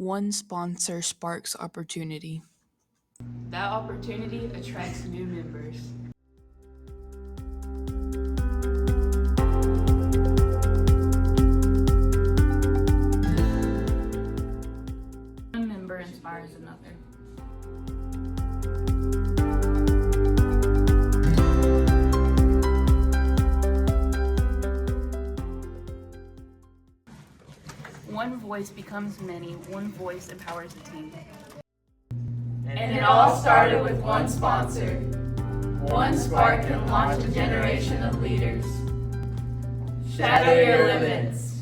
One sponsor sparks opportunity. That opportunity attracts new members. One member inspires another. One voice becomes many, one voice empowers a team. And it all started with one sponsor. One spark can launch a generation of leaders. Shatter your limits.